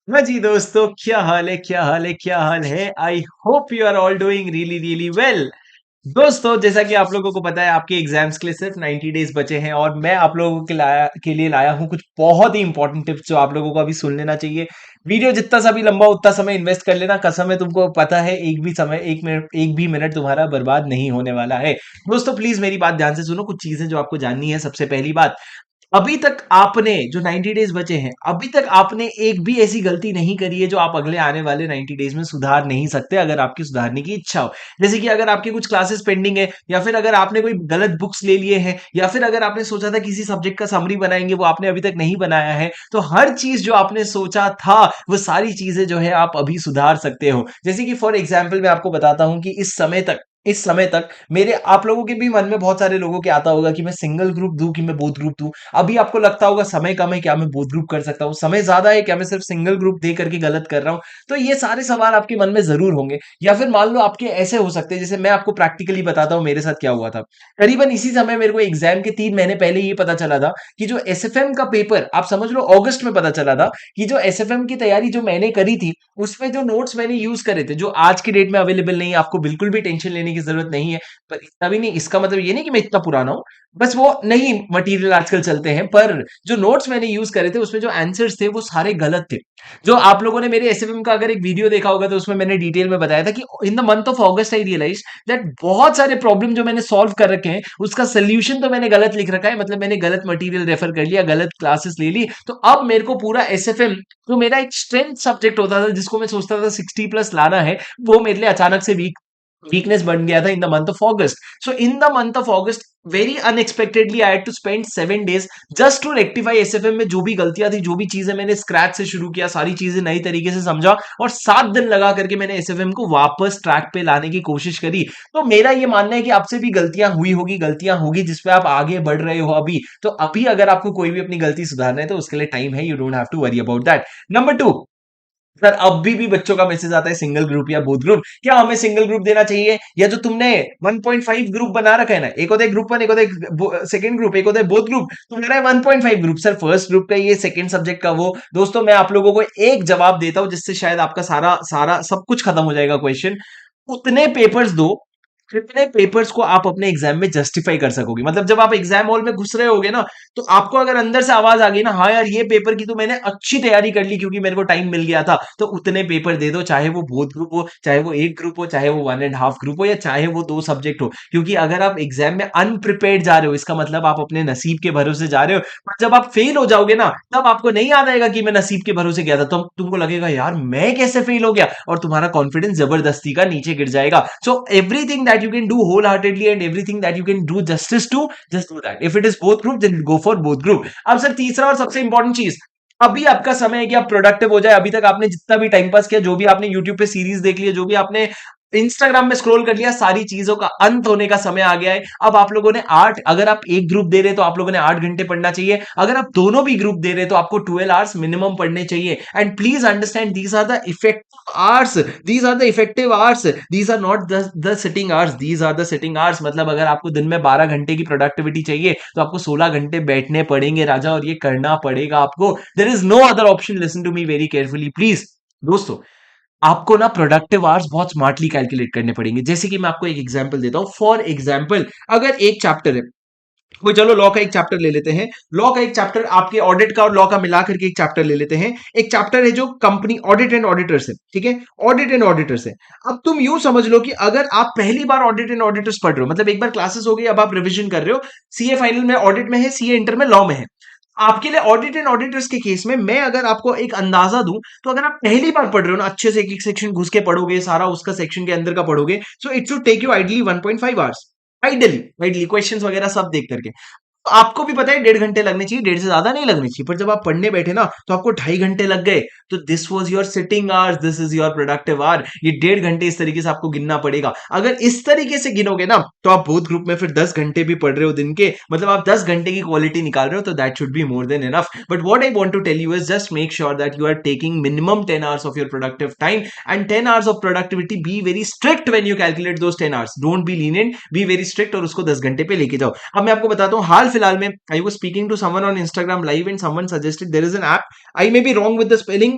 हाँ जी दोस्तों, क्या हाल है क्या हाल है क्या हाल है। I hope you are all doing really really well. दोस्तों, जैसा कि आप लोगों को पता है, आपके एग्जाम्स के लिए सिर्फ 90 डेज बचे हैं और मैं आप लोगों के लिए लाया हूं कुछ बहुत ही इंपॉर्टेंट टिप्स जो आप लोगों को अभी सुन लेना चाहिए। वीडियो जितना सा भी लंबा उतना समय इन्वेस्ट कर लेना, कसम है तुमको पता है एक भी मिनट तुम्हारा बर्बाद नहीं होने वाला है। दोस्तों प्लीज मेरी बात ध्यान से सुनो, कुछ चीजें जो आपको जाननी है। सबसे पहली बात, अभी तक आपने जो 90 डेज बचे हैं, अभी तक आपने एक भी ऐसी गलती नहीं करी है जो आप अगले आने वाले 90 डेज में सुधार नहीं सकते अगर आपकी सुधारने की इच्छा हो। जैसे कि अगर आपके कुछ क्लासेस पेंडिंग है, या फिर अगर आपने कोई गलत बुक्स ले लिए हैं, या फिर अगर आपने सोचा था किसी सब्जेक्ट का समरी बनाएंगे, वो आपने अभी तक नहीं बनाया है, तो हर चीज जो आपने सोचा था वो सारी चीजें जो है आप अभी सुधार सकते हो। जैसे कि फॉर एग्जाम्पल मैं आपको बताता हूं कि इस समय तक मेरे आप लोगों के भी मन में बहुत सारे लोगों के आता होगा कि मैं सिंगल ग्रुप दूं कि मैं बोथ ग्रुप दूं। अभी आपको लगता होगा समय कम है, क्या मैं बोथ ग्रुप कर सकता हूँ? समय ज्यादा है, क्या मैं सिर्फ सिंगल ग्रुप दे करके गलत कर रहा हूँ? तो ये सारे सवाल आपके मन में जरूर होंगे। या फिर मान लो आपके ऐसे हो सकते हैं, जैसे मैं आपको प्रैक्टिकली बताता हूँ मेरे साथ क्या हुआ था। करीबन इसी समय मेरे को एग्जाम के 3 महीने पहले ये पता चला था कि जो एसएफएम का पेपर, आप समझ लो अगस्त में पता चला था कि जो एसएफएम की तैयारी जो मैंने करी थी, उसमें जो नोट्स मैंने यूज करे थे, जो आज की डेट में अवेलेबल नहीं है, आपको बिल्कुल भी टेंशन लेने की जरूरत नहीं है। पर इतना भी नहीं, इसका मतलब ये नहीं कि मैं इतना पुराना हूं, बस वो नहीं मटेरियल आजकल चलते हैं। पर जो नोट्स मैंने यूज करे थे उसमें जो आंसर्स थे वो सारे गलत थे। जो आप लोगों ने मेरे एसएफएम का अगर एक वीडियो देखा होगा तो उसमें मैंने डिटेल में बताया था कि in the month of August I realise that बहुत सारे प्रॉब्लम जो मैंने सॉल्व कर रखे हैं उसका सोल्यूशन तो मैंने गलत लिख रखा है, मतलब मैंने गलत मटेरियल रेफर कर लिया, गलत क्लासेस ले ली। तो अब मेरे को पूरा एसएफएम, जो मेरा एक स्ट्रेंथ सब्जेक्ट होता था जिसको मैं सोचता था 60+ लाना है, वो मेरे लिए अचानक से वीकनेस बन गया था in the month of August. So in the month of August very unexpectedly I had to spend 7 days just to rectify SFM में जो भी गलतियां थी, जो भी चीजें मैंने स्क्रैच से शुरू किया, सारी चीजें नई तरीके से समझा, और 7 दिन लगा करके मैंने एसएफएम को वापस ट्रैक पे लाने की कोशिश करी। तो मेरा ये मानना है कि आपसे भी गलतियां होगी जिसपे आप आगे बढ़ रहे हो अभी। तो अभी अगर आपको कोई भी अपनी गलती सुधारना है तो उसके लिए टाइम है, you don't have to worry about that. Number 2, sir अभी भी बच्चों का मैसेज आता है सिंगल ग्रुप या बोथ ग्रुप, क्या हमें सिंगल ग्रुप देना चाहिए? या जो तुमने 1.5 ग्रुप बना रखा है ना, एक होता है ग्रुप वन, एक होता है सेकंड ग्रुप, एक होता है बोथ ग्रुप, तुम्हारा है 1.5 ग्रुप। सर फर्स्ट ग्रुप का ये, सेकंड सब्जेक्ट का वो। दोस्तों मैं आप लोगों को एक जवाब देता हूं जिससे शायद आपका सारा सारा सब कुछ खत्म हो जाएगा क्वेश्चन। उतने पेपर्स दो कितने पेपर्स को आप अपने एग्जाम में जस्टिफाई कर सकोगे। मतलब जब आप एग्जाम हॉल में घुस रहे होगे ना, तो आपको अगर अंदर से आवाज आ गई ना, हाँ यार ये पेपर की तो मैंने अच्छी तैयारी कर ली क्योंकि मेरे को टाइम मिल गया था, तो उतने पेपर दे दो, चाहे वो बोथ ग्रुप हो, चाहे वो एक ग्रुप हो, चाहे वो 1.5 ग्रुप हो, या चाहे वो 2 सब्जेक्ट हो। क्योंकि अगर आप एग्जाम में अनप्रिपेयर्ड जा रहे हो, इसका मतलब आप अपने नसीब के भरोसे जा रहे हो। पर जब आप फेल हो जाओगे ना, तब आपको नहीं याद आएगा कि मैं नसीब के भरोसे गया था, तो तुमको लगेगा यार मैं कैसे फेल हो गया, और तुम्हारा कॉन्फिडेंस जबरदस्ती का नीचे गिर जाएगा। So everything that you can do wholeheartedly and everything that you can do justice to, just do that. If it is both group, then go for both group. अब सर तीसरा और सबसे इंपॉर्टेंट चीज, अभी आपका समय है कि आप प्रोडक्टिव हो जाए। अभी तक आपने जितना भी टाइम पास किया, जो भी आपने यूट्यूब पे सीरीज देख लिया, जो भी आपने इंस्टाग्राम में स्क्रॉल कर लिया, सारी चीजों का अंत होने का समय आ गया है। अब आप लोगों ने अगर आप एक ग्रुप दे रहे तो आप लोगों ने 8 घंटे पढ़ना चाहिए। अगर आप दोनों भी ग्रुप दे रहे तो आपको 12 आवर्स मिनिमम पढ़ने चाहिए। And please understand, these are the effective hours, these are the effective hours, these are not the sitting hours, these are the sitting hours. मतलब अगर आपको दिन में 12 घंटे की प्रोडक्टिविटी चाहिए तो आपको 16 घंटे बैठने पड़ेंगे राजा, और ये करना पड़ेगा आपको। There is no other option. Listen to me very carefully please. दोस्तों, आपको ना प्रोडक्टिव आवर्स बहुत स्मार्टली कैलकुलेट करने पड़ेंगे। जैसे कि मैं आपको एक एग्जांपल देता हूं। फॉर एग्जांपल, अगर एक चैप्टर है, कोई चलो लॉ का एक चैप्टर ले लेते हैं। लॉ का एक चैप्टर, आपके ऑडिट का और लॉ का मिला करके एक चैप्टर ले लेते हैं। एक चैप्टर है जो कंपनी ऑडिट एंड ऑडिटर्स है, ठीक है, ऑडिट एंड ऑडिटर्स है। अब तुम यूं समझ लो कि अगर आप पहली बार ऑडिट एंड ऑडिटर्स पढ़ रहे हो, मतलब एक बार क्लासेस हो गई, अब आप रिवीजन कर रहे हो, सीए फाइनल में ऑडिट में है, सीए इंटर में लॉ में है। आपके लिए ऑडिट एंड ऑडिटर्स के केस में मैं अगर आपको एक अंदाजा दूं, तो अगर आप पहली बार पढ़ रहे हो ना, अच्छे से एक एक सेक्शन घुस के पढ़ोगे, सारा उसका सेक्शन के अंदर का पढ़ोगे, so it should take you ideally 1.5 hours. Ideally ideally questions वगैरह सब देख करके आपको भी पता है 1.5 घंटे लगने चाहिए, 1.5 से ज्यादा नहीं लगने चाहिए। पर जब आप पढ़ने बैठे ना, तो आपको 2.5 घंटे लग गए, तो this was your sitting hours, this is your productive hour. ये 1.5 घंटे इस तरीके से आपको गिनना पड़ेगा। अगर इस तरीके से गिनोगे ना, तो आप बोथ ग्रुप में फिर 10 घंटे भी पढ़ रहे हो दिन के, मतलब आप 10 घंटे की क्वालिटी निकाल रहे हो, तो that should be more than enough. But what I want to tell you is just make sure that you are taking minimum 10 hours of your productive time, and 10 hours of productivity. Be very strict when you calculate those 10 hours, don't be lenient, be very strict, और उसको 10 घंटे पे लेके जाओ। अब मैं आपको बताता हूँ, हाल फिलहाल में I was speaking to someone on Instagram live and someone suggested there is an app. I may be wrong with the spelling,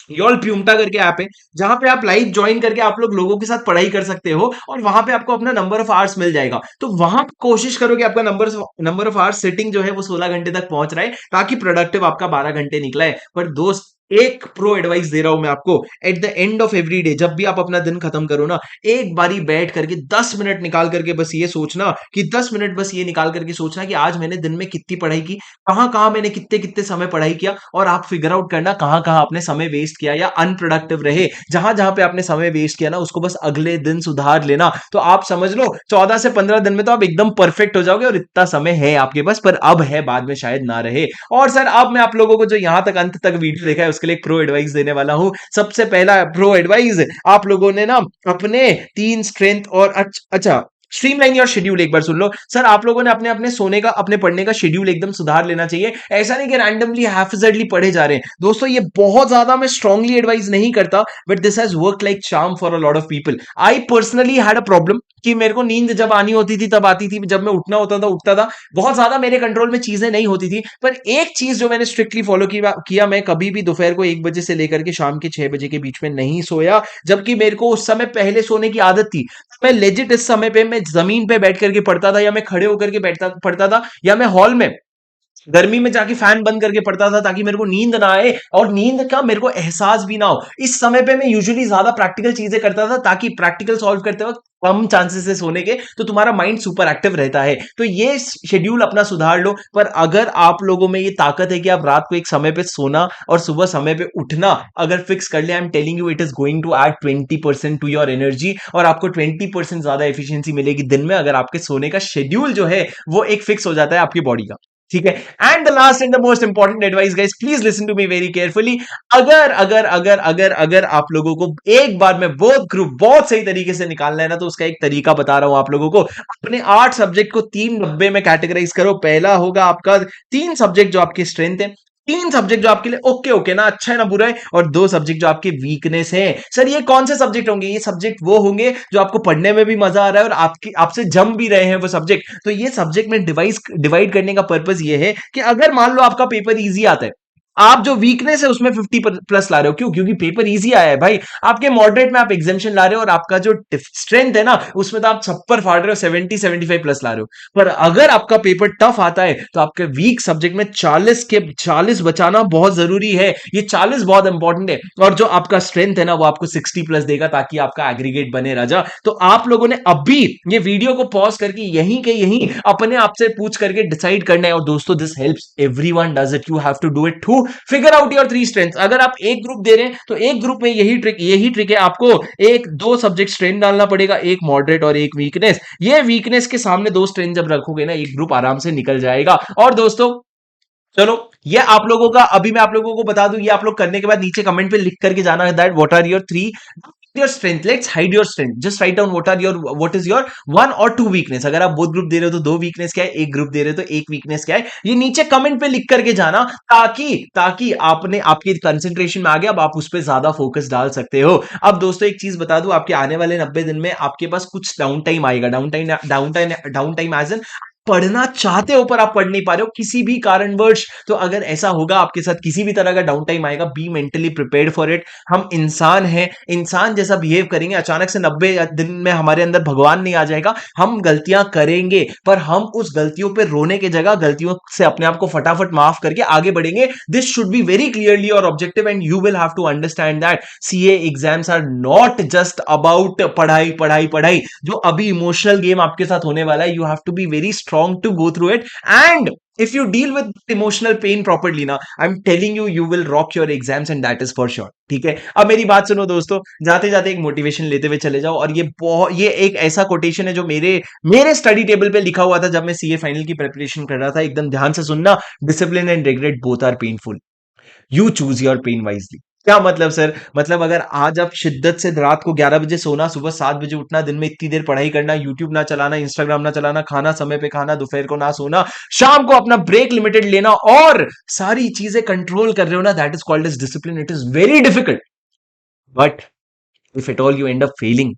यॉल प्यूमटा करके ऐप है, जहां पे आप लाइव ज्वाइन करके आप लोगों के साथ पढ़ाई कर सकते हो, और वहां पे आपको अपना नंबर ऑफ आवर्स मिल जाएगा। तो वहां पे कोशिश करो कि आपका नंबर ऑफ आवर्स सिटिंग जो है वो 16 घंटे तक पहुंच रहा है, ताकि प्रोडक्टिव आपका 12 घंटे निकला है। पर दोस्त, एक प्रो एडवाइस दे रहा हूं मैं आपको, at the end of every day, जब भी आप अपना दिन खत्म करो ना, एक बारी बैठ करके 10 मिनट निकाल करके बस ये सोचना, कि 10 मिनट बस ये निकाल करके सोचना कि आज मैंने दिन में कितनी पढ़ाई की, कहां कहां मैंने कितने कितने समय पढ़ाई किया, और आप फिगर आउट करना कहां कहां आपने समय वेस्ट किया या अनप्रोडक्टिव रहे। जहां जहां पे आपने समय वेस्ट किया ना, उसको बस अगले दिन सुधार लेना। तो आप समझ लो 14 से 15 दिन में तो आप एकदम परफेक्ट हो जाओगे, और इतना समय है आपके पास, पर अब है, बाद में शायद ना रहे। और सर, अब मैं आप लोगों को जो यहां तक अंत तक वीडियो देखा है उसके लिए एक प्रो एडवाइस देने वाला हूं। सबसे पहला प्रो एडवाइस, आप लोगों ने ना अपने 3 स्ट्रेंथ और अच्छा, स्ट्रीमलाइन योर शेड्यूल, एक बार सुन लो सर। आप लोगों ने अपने अपने सोने का, अपने पढ़ने का शेड्यूल एकदम सुधार लेना चाहिए। ऐसा नहीं कि रैंडमली हैफिजर्डली पढ़े जा रहे हैं। दोस्तों, ये बहुत ज्यादा मैं स्ट्रांगली एडवाइस नहीं करता, but this has work like charm for a lot of people. I personally had a problem कि मेरे को नींद जब आनी होती थी तब आती थी, जब मैं उठना होता था उठता था, बहुत ज्यादा मेरे कंट्रोल में चीजें नहीं होती थी। पर एक चीज जो मैंने स्ट्रिक्टली फॉलो किया, मैं कभी भी दोपहर को 1 बजे से लेकर के शाम के 6 बजे के बीच में नहीं सोया, जबकि मेरे को उस समय पहले सोने की आदत थी। मैं लेजिट इस समय पे मैं जमीन पे बैठ करके पढ़ता था, या मैं खड़े होकर के बैठता पढ़ता था, या मैं हॉल में गर्मी में जाके फैन बंद करके पड़ता था, ताकि मेरे को नींद ना आए और नींद का मेरे को एहसास भी ना हो। इस समय पे मैं यूजुअली ज्यादा प्रैक्टिकल चीजें करता था, ताकि प्रैक्टिकल सॉल्व करते वक्त कम चांसेस है सोने के, तो तुम्हारा माइंड सुपर एक्टिव रहता है। तो ये शेड्यूल अपना सुधार लो। पर अगर आप लोगों में ये ताकत है कि आप रात को एक समय पे सोना और सुबह समय पे उठना अगर फिक्स कर ले, I am telling you, it is going to add 20% to your energy, और आपको 20% ज्यादा एफिशिएंसी मिलेगी दिन में, अगर आपके सोने का शेड्यूल जो है वो एक फिक्स हो जाता है आपकी बॉडी का। ठीक है। And the last and the most important advice guys, please listen to me very carefully. अगर अगर अगर अगर अगर आप लोगों को एक बार में बोथ ग्रुप बहुत सही तरीके से निकालना है ना, तो उसका एक तरीका बता रहा हूं आप लोगों को। अपने 8 सब्जेक्ट को 3 90 में कैटेगराइज करो। पहला होगा आपका 3 सब्जेक्ट जो आपकी स्ट्रेंथ है, 3 सब्जेक्ट जो आपके लिए ओके ओके ना, अच्छा है ना, बुरा है, और 2 सब्जेक्ट जो आपके वीकनेस है। सर, ये कौन से सब्जेक्ट होंगे? ये सब्जेक्ट वो होंगे जो आपको पढ़ने में भी मजा आ रहा है, और आपकी आपसे जम भी रहे हैं वो सब्जेक्ट। तो ये सब्जेक्ट में डिवाइड करने का पर्पस ये है कि अगर मान लो आपका पेपर इजी आता है, आप जो वीकनेस है उसमें 50 प्लस ला रहे हो, क्यों? क्योंकि पेपर इजी आया है भाई। आपके मॉडरेट में आप एग्जामेशन ला रहे हो, और आपका जो स्ट्रेंथ है ना उसमें तो आप छप्पर फाड़ रहे हो, 70 75 प्लस ला रहे हो। पर अगर आपका पेपर टफ आता है, तो आपके वीक सब्जेक्ट में 40 के 40 बचाना बहुत जरूरी है। ये 40 बहुत इंपॉर्टेंट है, और जो आपका स्ट्रेंथ है ना वो आपको 60 प्लस देगा, ताकि आपका एग्रीगेट बने राजा। तो आप लोगों ने अभी ये वीडियो को पॉज करके यहीं के यहीं अपने आप से पूछ करके डिसाइड करना है। और दोस्तों, this helps everyone does it, you have to do it to figure out your 3 strength. अगर आप एक ग्रुप दे रहे हैं, तो एक ग्रुप में यही ट्रिक है, आपको एक दो सब्जेक्ट स्ट्रेंथ डालना पड़ेगा, एक मॉडरेट और एक वीकनेस। ये वीकनेस के सामने 2 स्ट्रेंथ जब रखोगे ना, एक ग्रुप आराम से निकल जाएगा। और दोस्तों, चलो, ये आप लोगों का, अभी मैं आप लोगों को बता दूं, ये आप लोग करने के बाद नीचे कमेंट पे लिख करके जाना है that what are your 3 your strength. Let's hide your strength, just write down what is your 1 और 2 वीकनेस। अगर आप बोथ ग्रुप दे रहे हो तो 2 वीकनेस क्या है, एक ग्रुप दे रहे हो तो एक वीकनेस क्या है, ये नीचे कमेंट पे लिख करके जाना, ताकि ताकि आपने आपके कंसंट्रेशन में आ गया, अब आप उस पर ज्यादा फोकस डाल सकते हो। अब दोस्तों, एक चीज बता दूं, आपके आने वाले 90 दिन में आपके पास कुछ डाउन टाइम आएगा। डाउन टाइम एज एन पढ़ना चाहते हो पर आप पढ़ नहीं पा रहे हो किसी भी कारणवश। तो अगर ऐसा होगा आपके साथ, किसी भी तरह का डाउन टाइम आएगा, be mentally prepared for it. हम इंसान हैं, इंसान जैसा बिहेव करेंगे। अचानक से 90 दिन में हमारे अंदर भगवान नहीं आ जाएगा, हम गलतियां करेंगे, पर हम उस गलतियों पे रोने की जगह गलतियों से अपने आप को फटाफट माफ करके आगे बढ़ेंगे। This should be very clearly और objective, and you will have to understand that CA exams are not just about पढ़ाई पढ़ाई पढ़ाई। जो अभी इमोशनल गेम आपके साथ होने वाला है, you have to be very strong to go through it, and if you deal with emotional pain properly ना, I'm telling you, you will rock your exams and that is for sure। ठीक है। अब मेरी बात सुनो दोस्तों, जाते जाते एक मोटिवेशन लेते हुए चले जाओ। और ये एक ऐसा कोटेशन है जो मेरे मेरे स्टडी टेबल पे लिखा हुआ था जब मैं सीए फाइनल की प्रिपरेशन कर रहा था। एकदम ध्यान से सुनना, discipline and regret both are painful, you choose your pain wisely. क्या मतलब सर? मतलब अगर आज आप शिद्दत से रात को 11 बजे सोना, सुबह 7 बजे उठना, दिन में इतनी देर पढ़ाई करना, यूट्यूब ना चलाना, इंस्टाग्राम ना चलाना, खाना समय पे खाना, दोपहर को ना सोना, शाम को अपना ब्रेक लिमिटेड लेना, और सारी चीजें कंट्रोल कर रहे हो ना, that is called as discipline. It is very difficult, but if at all you end up failing,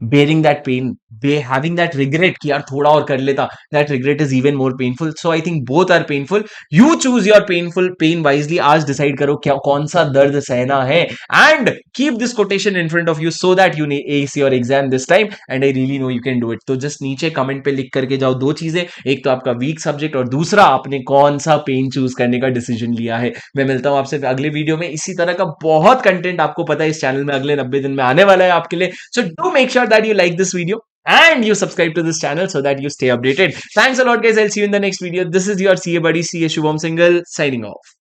bearing that pain, having that regret कि यार थोड़ा और कर लेता, that regret is even more painful. So I think both are painful. You choose your pain wisely. आज decide करो क्या कौन सा दर्द सहना है, and keep this quotation in front of you so that you ace your exam this time, and I really know you can do it. तो just नीचे कमेंट पे लिख करके जाओ दो चीजें, एक तो आपका वीक सब्जेक्ट और दूसरा आपने कौन सा पेन चूज करने का डिसीजन लिया है. मैं मिलता हूं आपसे अगले वीडियो में. इसी तरह का बहुत कंटेंट आपको पता है इस चैनल में अगले 90 दिन में आने वाला है आपके लिए. So do make sure that you like this video and you subscribe to this channel so that you stay updated. Thanks a lot, guys. I'll see you in the next video. This is your CA buddy, CA Shubham Singhal, signing off.